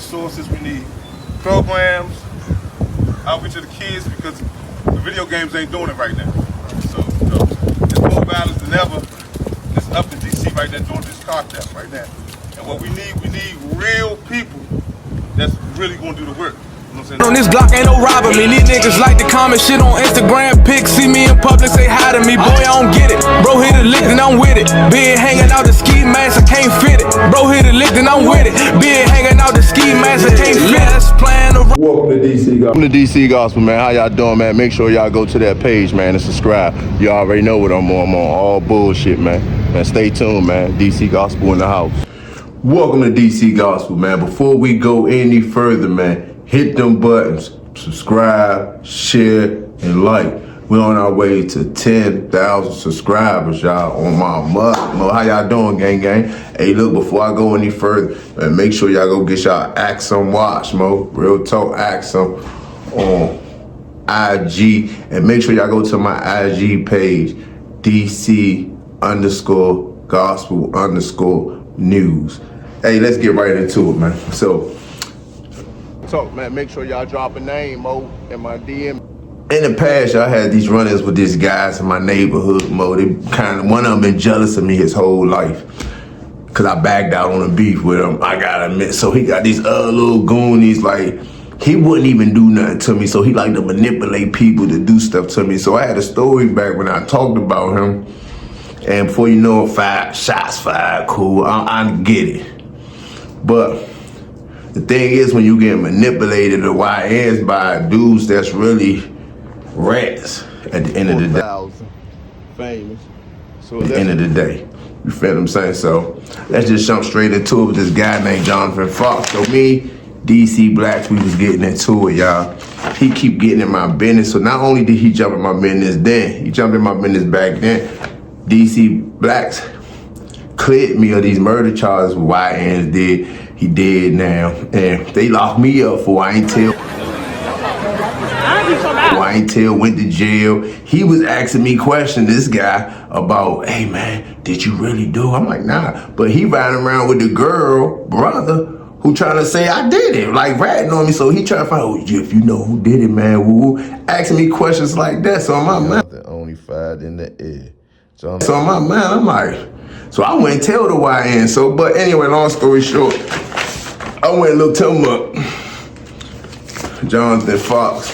resources, we need programs, outreach to the kids, because the video games ain't doing it right now. So, it's more violence than ever. It's up in DC right now doing this car theft right now. And what we need real people that's really gonna do the work. On this Glock ain't no robbing me. These niggas like to comment shit on Instagram pics. See me in public, say hi to me. Boy, I don't get it. Bro hit a lick and I'm with it. Been hanging out the ski mask, I can't fit it. Bro hit a lick and I'm with it. Been hanging out the ski mask, I can't fit it. That's playing around. Welcome to DC Gospel. Welcome to DC Gospel, man. How y'all doing, man? Make sure y'all go to that page, man, and subscribe. You already know what I'm on. I'm on all bullshit, man. And stay tuned, man. DC Gospel in the house. Welcome to DC Gospel, man. Before we go any further, man, hit them buttons. Subscribe, share, and like. We're on our way to 10,000 subscribers, y'all, on my mug. How y'all doing, gang? Hey, look, before I go any further, man, make sure y'all go get y'all Axum watch, mo. Real talk Axum on IG. And make sure y'all go to my IG page, DC_gospel_news. Hey, let's get right into it, man. So, man, make sure y'all drop a name, mo, in my DM. In the past, y'all had these run-ins with these guys in my neighborhood, mo. They one of them been jealous of me his whole life. Cause I bagged out on a beef with him, I gotta admit. So he got these other little goonies, like, he wouldn't even do nothing to me. So he like to manipulate people to do stuff to me. So I had a story back when I talked about him. And before you know it, 5 shots fired, cool, I get it. But the thing is, when you get manipulated or YNs by dudes that's really rats at the end of the day. Famous. So at the end of the day, you feel what I'm saying? So let's just jump straight into it with this guy named Jonathan Fox. So me, DC Blacks, we was getting into it, y'all. He keep getting in my business. So not only did he jump in my business then, he jumped in my business back then. DC Blacks cleared me of these murder charges YNs did. He did now. And they locked me up for I ain't tell, went to jail. He was asking me questions, this guy, about, hey man, did you really do it? I'm like, nah. But he riding around with the girl, brother, who trying to say I did it, like ratting on me. So he trying to find, oh, if you know who did it, man, woo, asking me questions like that. So in my mind, only fired in the air. So in my mind, I'm like, so I went and tell the YN. So, but anyway, long story short, I went and looked him up. Jonathan Fox.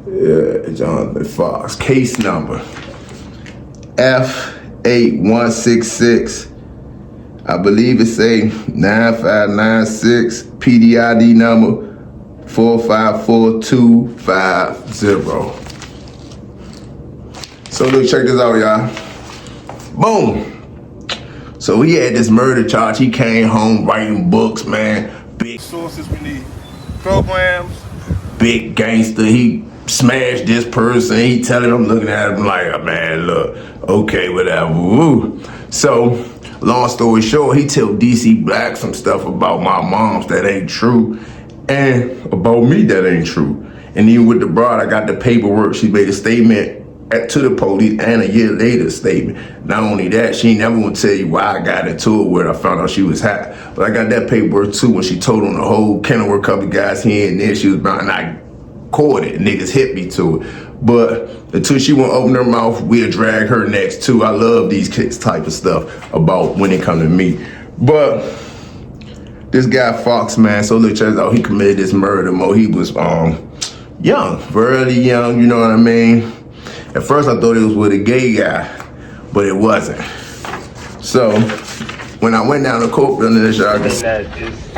Yeah, Jonathan Fox. Case number F8166. I believe it's a 9596. PDID number 454250. So look, check this out, y'all. Boom. So he had this murder charge. He came home writing books, man. Big Sources, we need programs. Big gangster. He smashed this person. He telling them, looking at him like, oh, man, look, okay, whatever. Woo. So, long story short, he tell DC Black some stuff about my moms that ain't true, and about me that ain't true. And even with the broad, I got the paperwork. She made a statement to the police, and a year later statement. Not only that, she never gonna tell you why I got into it with her. I found out she was hot. But I got that paperwork too when she told on the whole Kenilworth couple guys here and there. She was bound, and I caught it. Niggas hit me to it. But until she won't open her mouth, we'll drag her next too. I love these kids type of stuff about when it come to me. But this guy Fox, man, so look, turns out he committed this murder, mo. He was young, very young, you know what I mean? At first I thought it was with a gay guy, but it wasn't. So when I went down to court building, as y'all can see, that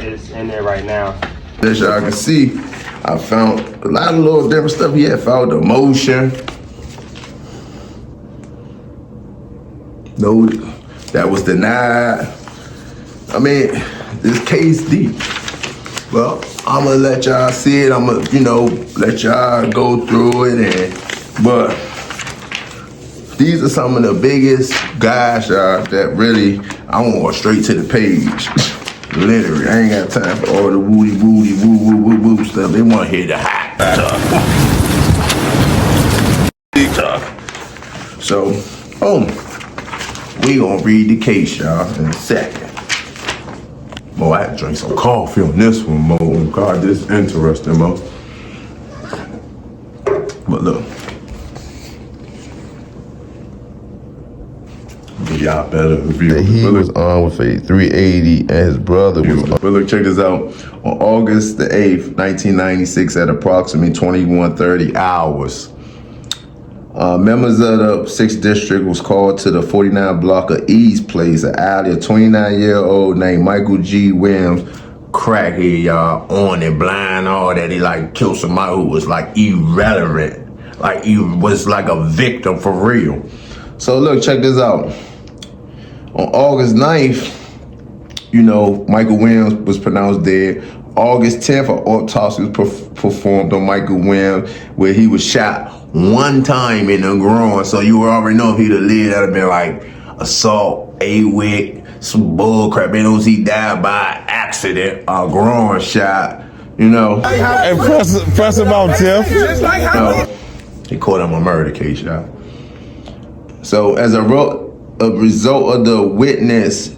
is in there right now. As y'all can see, I found a lot of little different stuff. He had found a motion. No, that was denied. I mean, this case deep. Well, I'm gonna let y'all see it. I'm gonna, let y'all go through it, but these are some of the biggest guys, y'all, that really, I want to go straight to the page. Literally, I ain't got time for all the woody, woo, woo, woo, woo stuff. They want to hear the hot talk. So, we gonna read the case, y'all, in a second. Mo, I had to drink some coffee on this one, Mo. God, this is interesting, Mo. But look. Y'all better review. He was on with a 380 and his brother was on. But look, check this out. On August the 8th, 1996 at approximately 21:30 hours, members of the 6th District was called to the 49 block of East Place, an alley. A 29-year-old named Michael G. Williams, crackhead, y'all, on and blind, all that. He like killed somebody who was like irrelevant. Like he was like a victim for real. So look, check this out. On August 9th, you know, Michael Williams was pronounced dead. August 10th, an autopsy was performed on Michael Williams, where he was shot one time in the groin. So you already know if he'd have lived, that'd have been like assault, AWIC, some bull crap. They knows he died by accident, a groin shot, you know. Hey, press him on, Tiff. He caught him a murder case, y'all. So as a result of the witness,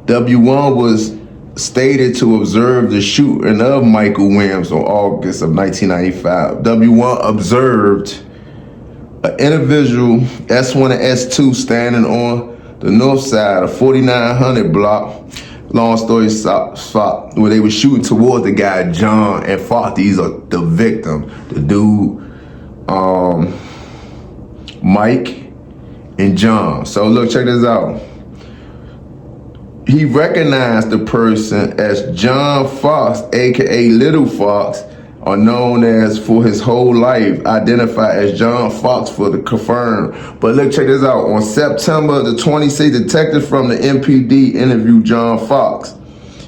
W1 was stated to observe the shooting of Michael Williams on August of 1995. W1 observed an individual, S1 and S2, standing on the north side of 4900 block, long story short, where they were shooting towards the guy, John and Fox. These are the victims, the dude, Mike and John. So look, check this out. He recognized the person as John Fox, aka Little Fox, or known as for his whole life, identified as John Fox for the confirmed. But look, check this out. On September the 26th, detectives from the MPD interviewed John Fox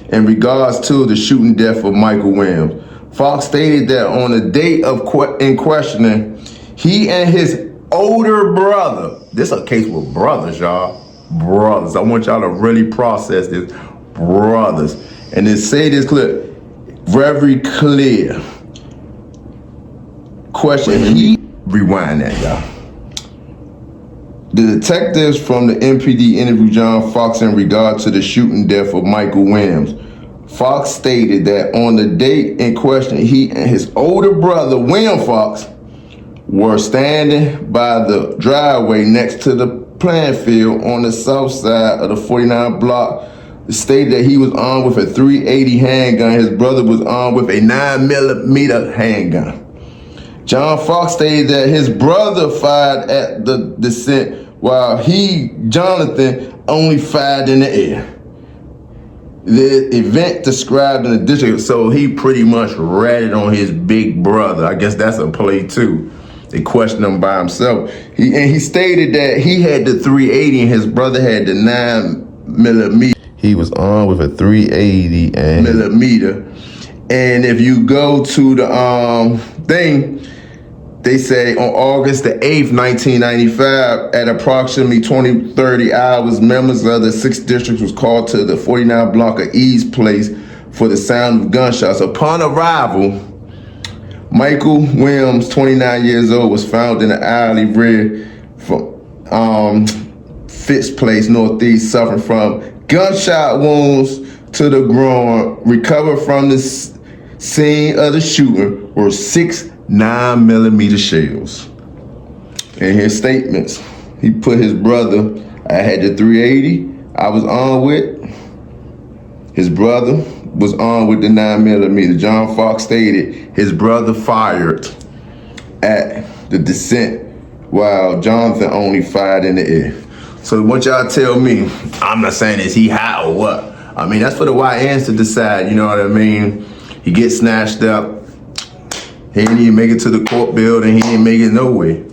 in regards to the shooting death of Michael Williams. Fox stated that on the date of in questioning, he and his older brother, this is a case with brothers, y'all. Brothers. I want y'all to really process this. Brothers. And then say this clip very clear. Question. Rewind that, y'all. The detectives from the MPD interviewed John Fox in regard to the shooting death of Michael Williams. Fox stated that on the date in question, he and his older brother, William Fox, were standing by the driveway next to the playing field on the south side of the 49 block. It stated that he was armed with a 380 handgun. His brother was armed with a 9mm handgun. John Fox stated that his brother fired at the descent while he, Jonathan, only fired in the air. The event described in the district, so he pretty much ratted on his big brother. I guess that's a play too. They questioned him by himself. He stated that he had the 380 and his brother had the 9mm. He was armed with a 380 and millimeter. And if you go to the thing, they say on August the 8th, 1995, at approximately 20:30 hours, members of the 6th District was called to the 49 block of East Place for the sound of gunshots. Upon arrival, Michael Williams, 29 years old, was found in the alley rear from Fitz Place, Northeast, suffering from gunshot wounds to the groin. Recovered from the scene of the shooting were 6 9mm shells. In his statements, he put his brother, I had the 380 I was armed with. His brother was armed with the 9mm. John Fox stated his brother fired at the descent while Jonathan only fired in the air. So what y'all tell me, I'm not saying is he high or what. I mean, that's for the YNs to decide, you know what I mean? He gets snatched up. He didn't even make it to the court building. He didn't make it nowhere.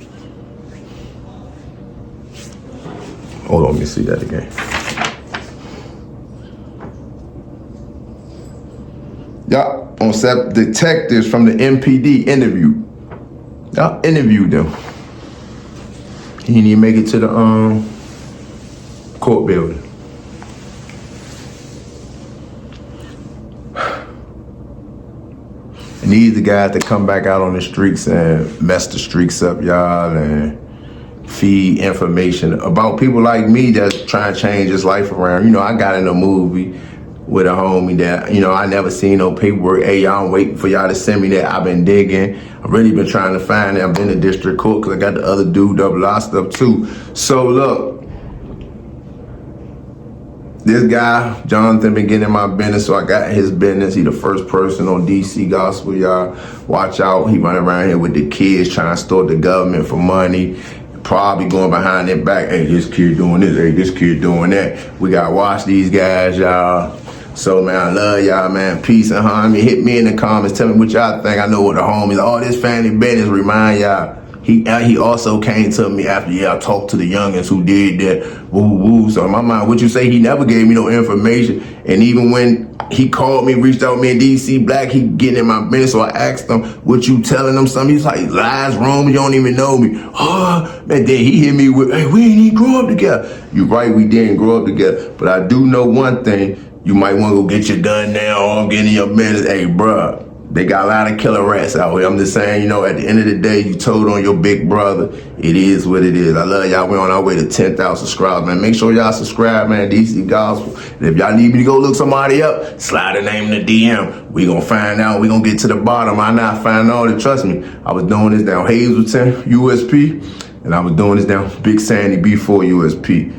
Hold on, let me see that again. Y'all, on set, detectives from the MPD interviewed. Y'all interviewed them. He didn't even make it to the court building. And these the guys that come back out on the streets and mess the streets up, y'all, and feed information about people like me that's trying to change his life around. You know, I got in a movie, with a homie that, I never seen no paperwork. Hey, y'all, I'm waiting for y'all to send me that. I've been digging. I've really been trying to find it. I've been to district court because I got the other dude double R stuff too. So look, this guy, Jonathan, been getting in my business, so I got his business. He the first person on DC Gospel, y'all. Watch out. He running around here with the kids trying to store the government for money. Probably going behind their back. Hey, this kid doing this. Hey, this kid doing that. We got to watch these guys, y'all. So, man, I love y'all, man. Peace and harmony. Hit me in the comments. Tell me what y'all think. I know what the homies, all this family business, remind y'all. He also came to me after, I talked to the youngins who did that, woo. So in my mind, what you say, he never gave me no information. And even when he called me, reached out to me in DC Black, he getting in my business. So I asked him, what you telling him something? He's like, lies, wrong, you don't even know me. Oh, man, then he hit me with, hey, we ain't even grow up together. You right, we didn't grow up together. But I do know one thing, you might want to go get your gun now or I'm getting your business. Hey, bruh. They got a lot of killer rats out here. I'm just saying, at the end of the day, you told on your big brother. It is what it is. I love y'all. We're on our way to 10,000 subscribers, man. Make sure y'all subscribe, man. DC Gospel. And if y'all need me to go look somebody up, slide a name in the DM. We gonna find out. We gonna get to the bottom. I not find all it. Trust me. I was doing this down Hazleton, USP, and I was doing this down Big Sandy, B4, USP.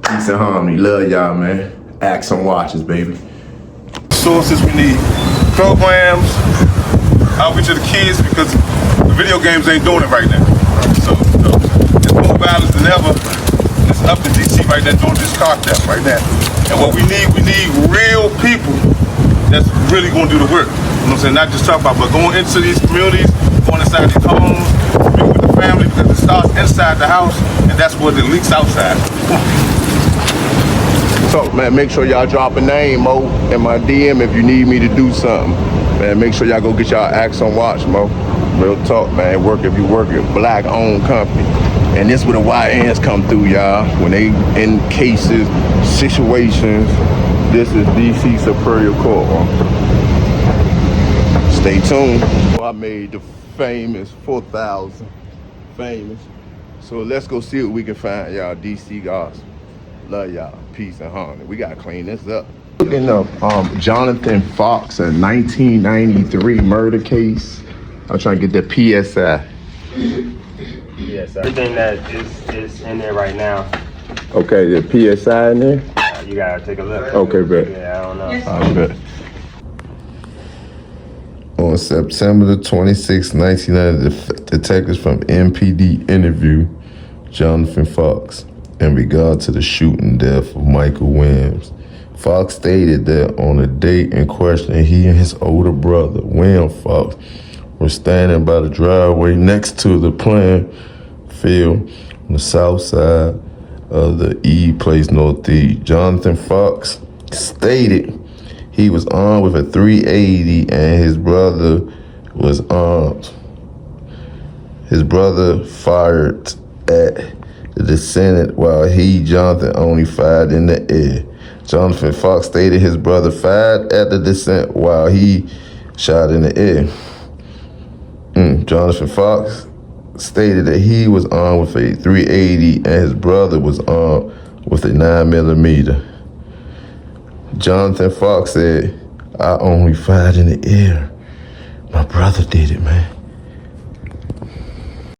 Peace and harmony. Love y'all, man. Act some watches, baby. Sources we need. Programs, outreach to the kids because the video games ain't doing it right now. So it's more violence than ever. It's up in DC right now doing this car theft right now. And what we need real people that's really gonna do the work. You know what I'm saying? Not just talk about, but going into these communities, going inside these homes, being with the family because it starts inside the house and that's where it leaks outside. So, man, make sure y'all drop a name, Mo, in my DM if you need me to do something. Man, make sure y'all go get y'all acts on watch, Mo. Real talk, man. Work if you work it. Black-owned company. And this where the YNs come through, y'all. When they in cases, situations, this is DC Superior Court. Stay tuned. I made the famous 4,000 famous. So let's go see what we can find, y'all. DC Gospel. Love y'all. Peace and harmony. We gotta clean this up. Looking up Jonathan Fox, a 1993 murder case. I'm trying to get the PSI. Yes, everything that is in there right now. Okay, the PSI in there? You gotta take a look. Okay, bet. Yeah, I don't know. I bet. On September the 26th, 1990, detectives from MPD interview Jonathan Fox in regard to the shooting death of Michael Williams. Fox stated that on the date in question, he and his older brother, William Fox, were standing by the driveway next to the playing field on the south side of the E Place Northeast. Jonathan Fox stated he was armed with a .380 and his brother was armed. His brother fired at the descendant while he, Jonathan, only fired in the air. Jonathan Fox stated his brother fired at the descent while he shot in the air. Jonathan Fox stated that he was armed with a .380 and his brother was armed with a 9mm. Jonathan Fox said, I only fired in the air. My brother did it, man.